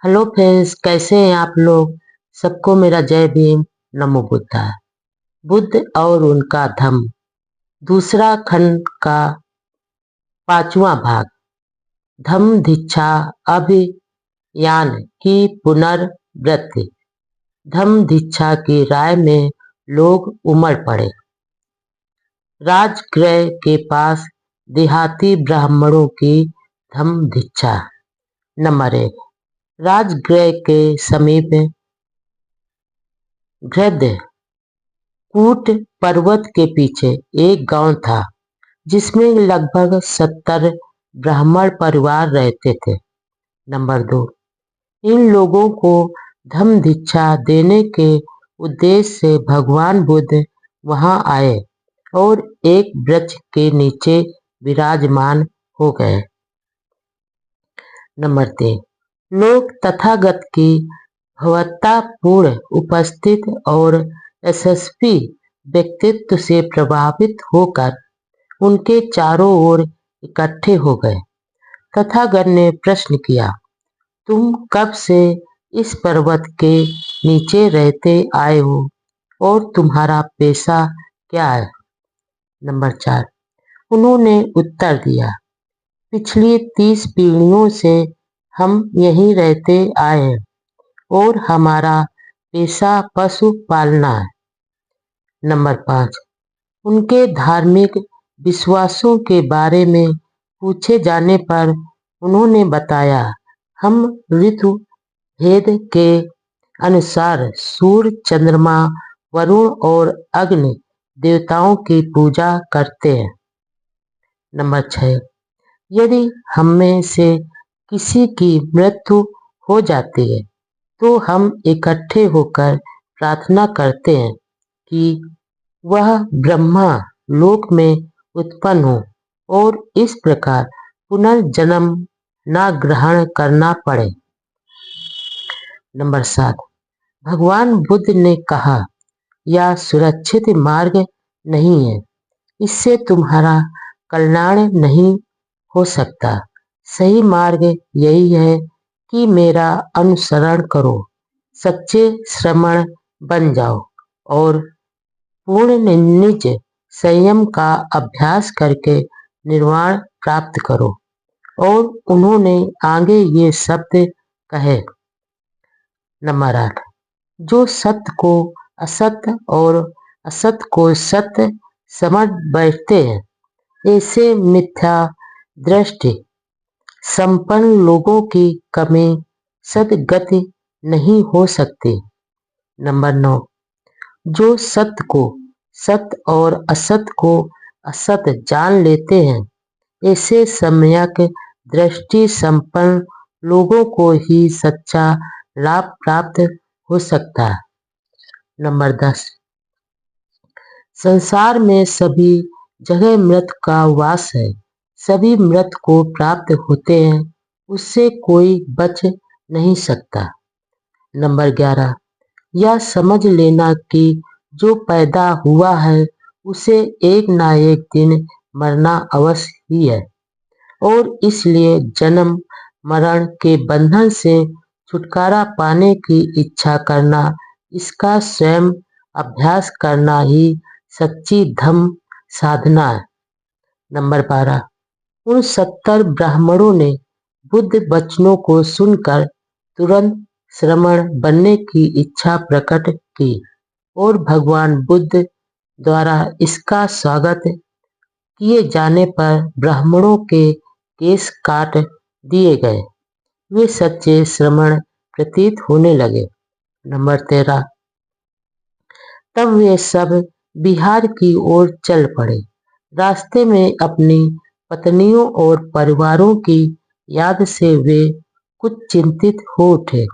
Hello friends, कैसे हैं आप लोग। सबको मेरा जय भीम। नमो बुद्धाय। बुद्ध और उनका धम्म, दूसरा खंड का 5वां भाग। धम्म दीक्षा अभियान की पुनर्वृत्ति। धम्म दीक्षा की राय में लोग उमड़ पड़े। राजगृह के पास देहाती ब्राह्मणों की धम्म दीक्षा। नंबर 1। राजगृह के समीप गृध्र कूट पर्वत के पीछे एक गांव था जिसमें लगभग 70 ब्राह्मण परिवार रहते थे। नंबर 2। इन लोगों को धम्म दीक्षा देने के उद्देश्य से भगवान बुद्ध वहां आए और एक वृक्ष के नीचे विराजमान हो गए। नंबर 3। लोग तथागत की भव्यतापूर्ण उपस्थित और यशस्वी व्यक्तित्व से प्रभावित होकर उनके चारों ओर इकट्ठे हो गए। तथागत ने प्रश्न किया, तुम कब से इस पर्वत के नीचे रहते आए हो और तुम्हारा पेशा क्या है। नंबर 4। उन्होंने उत्तर दिया, पिछली 30 पीढ़ियों से हम यहीं रहते आए हैं और हमारा पेशा पशु पालना है। नंबर 5। उनके धार्मिक विश्वासों के बारे में पूछे जाने पर उन्होंने बताया, हम ऋतु भेद के अनुसार सूर्य, चंद्रमा, वरुण और अग्नि देवताओं की पूजा करते हैं। नंबर 6। यदि हम में से किसी की मृत्यु हो जाती है तो हम इकट्ठे होकर प्रार्थना करते हैं कि वह ब्रह्मा लोक में उत्पन्न हो और इस प्रकार पुनर्जन्म न ग्रहण करना पड़े। नंबर 7। भगवान बुद्ध ने कहा, यह सुरक्षित मार्ग नहीं है, इससे तुम्हारा कल्याण नहीं हो सकता। सही मार्ग यही है कि मेरा अनुसरण करो, सच्चे श्रमण बन जाओ और पूर्ण निज संयम का अभ्यास करके निर्वाण प्राप्त करो। और उन्होंने आगे ये शब्द कहे। नंबर 8। जो सत्य को असत्य और असत्य को सत्य समझ बैठते हैं, ऐसे मिथ्या दृष्टि संपन्न लोगों की कमी सद्गति नहीं हो सकती। नंबर 9। जो सत्य को सत्य और असत्य को असत्य जान लेते हैं, ऐसे सम्यक दृष्टि संपन्न लोगों को ही सच्चा लाभ प्राप्त हो सकता है। नंबर 10। संसार में सभी जगह मृत का वास है, सभी मृत को प्राप्त होते हैं, उससे कोई बच नहीं सकता। नंबर 11। यह समझ लेना कि जो पैदा हुआ है उसे एक ना एक दिन मरना अवश्य ही है और इसलिए जन्म मरण के बंधन से छुटकारा पाने की इच्छा करना, इसका स्वयं अभ्यास करना ही सच्ची धम्म साधना है। नंबर 12। उन 70 ब्राह्मणों ने बुद्ध वचनों को सुनकर तुरंत श्रमण बनने की इच्छा प्रकट की और भगवान बुद्ध द्वारा इसका स्वागत किए जाने पर ब्राह्मणों के केश काट दिए गए। वे सच्चे श्रमण प्रतीत होने लगे। नंबर 13। तब वे सब बिहार की ओर चल पड़े। रास्ते में अपनी पत्नियों और परिवारों की याद से वे कुछ चिंतित हो उठे,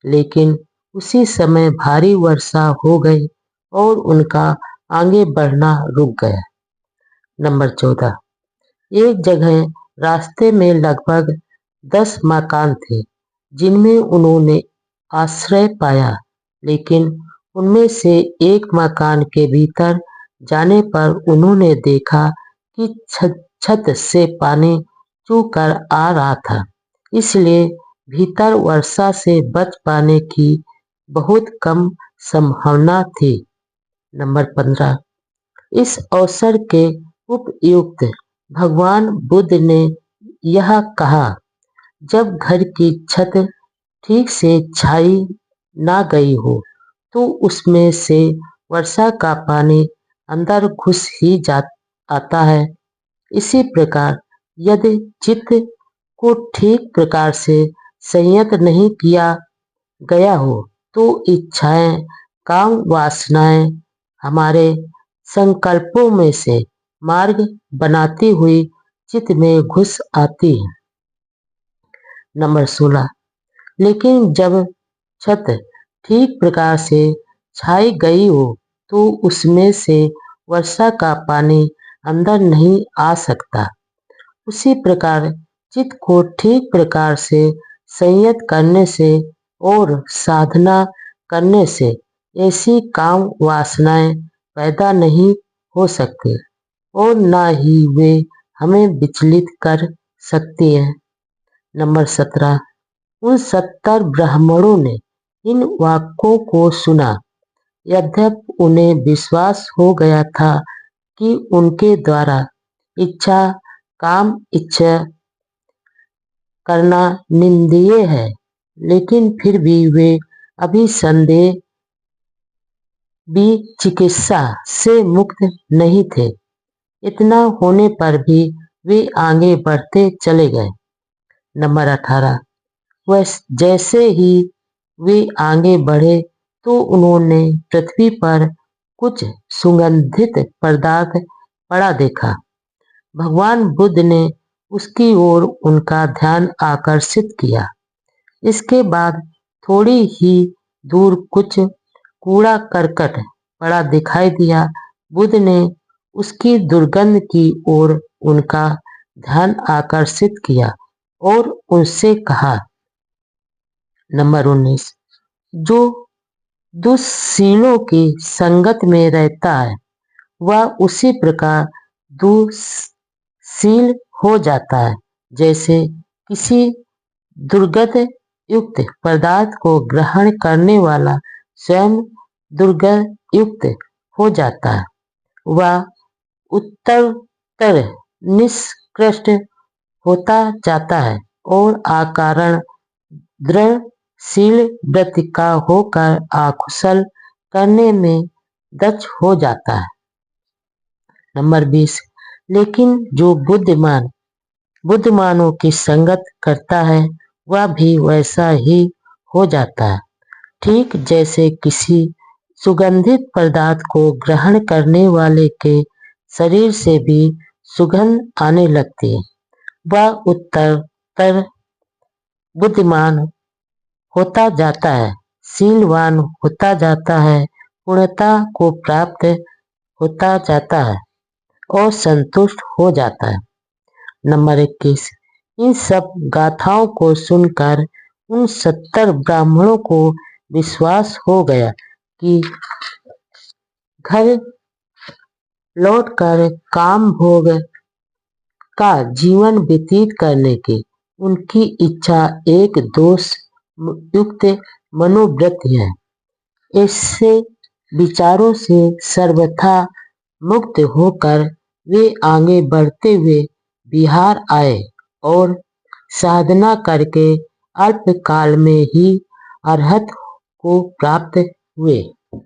लेकिन उसी समय भारी वर्षा हो गई और उनका आगे बढ़ना रुक गया। नंबर 14। एक जगह रास्ते में लगभग 10 मकान थे जिनमें उन्होंने आश्रय पाया, लेकिन उनमें से एक मकान के भीतर जाने पर उन्होंने देखा कि छत से पानी चूकर आ रहा था, इसलिए भीतर वर्षा से बच पाने की बहुत कम संभावना थी। नंबर 15, इस अवसर के उपयुक्त भगवान बुद्ध ने यह कहा, जब घर की छत ठीक से छाई ना गई हो तो उसमें से वर्षा का पानी अंदर घुस ही जा आता है। इसी प्रकार यदि चित्त को ठीक प्रकार से संयत नहीं किया गया हो तो इच्छाएं, काम वासनाएं हमारे संकल्पों में से मार्ग बनाती हुई चित्त में घुस आती है। नंबर 16, लेकिन जब छत ठीक प्रकार से छाई गई हो तो उसमें से वर्षा का पानी अंदर नहीं आ सकता। उसी प्रकार चित्त को ठीक प्रकार से संयत करने से और साधना करने से ऐसी काम वासनाएं पैदा नहीं हो सकती और न ही वे हमें विचलित कर सकती हैं। नंबर 17, उन 70 ब्राह्मणों ने इन वाक्यों को सुना, यद्यपि उन्हें विश्वास हो गया था कि उनके द्वारा इच्छा काम इच्छा करना निंदनीय है, लेकिन फिर भी वे अभी संदेह विचिकित्सा से मुक्त नहीं थे। इतना होने पर भी वे आगे बढ़ते चले गए। नंबर 18, जैसे ही वे आगे बढ़े तो उन्होंने पृथ्वी पर कुछ सुगंधित पदार्थ पड़ा देखा। भगवान बुद्ध ने उसकी ओर उनका ध्यान आकर्षित किया। इसके बाद थोड़ी ही दूर कुछ कूड़ा करकट पड़ा दिखाई दिया। बुद्ध ने उसकी दुर्गंध की ओर उनका ध्यान आकर्षित किया और उनसे कहा। नंबर 19, जो दुष्शीलों की संगत में रहता है वह उसी प्रकार दुष्शील हो जाता है जैसे किसी दुर्गंध युक्त पदार्थ को ग्रहण करने वाला स्वयं दुर्गंध युक्त हो जाता है। वह उत्तरोत्तर निष्कृष्ट होता जाता है और आकारण दृढ़शील वृत्ति का होकर आकुशल करने में दक्ष हो जाता है। नंबर 20, लेकिन जो बुद्धिमानों की संगत करता है वह भी वैसा ही हो जाता है। ठीक जैसे किसी सुगंधित पदार्थ को ग्रहण करने वाले के शरीर से भी सुगंध आने लगती है, वह उत्तरोत्तर बुद्धिमान होता जाता है, शीलवान होता जाता है, पूर्णता को प्राप्त होता जाता है और संतुष्ट हो जाता है। नंबर 21, इन सब गाथाओं को सुनकर उन 70 ब्राह्मणों को विश्वास हो गया कि घर लौटकर काम भोग का जीवन व्यतीत करने की उनकी इच्छा एक दोष युक्त मनोवृत्ति है। ऐसे विचारों से सर्वथा मुक्त होकर वे आगे बढ़ते हुए बिहार आए और साधना करके अल्प काल में ही अरहत को प्राप्त हुए।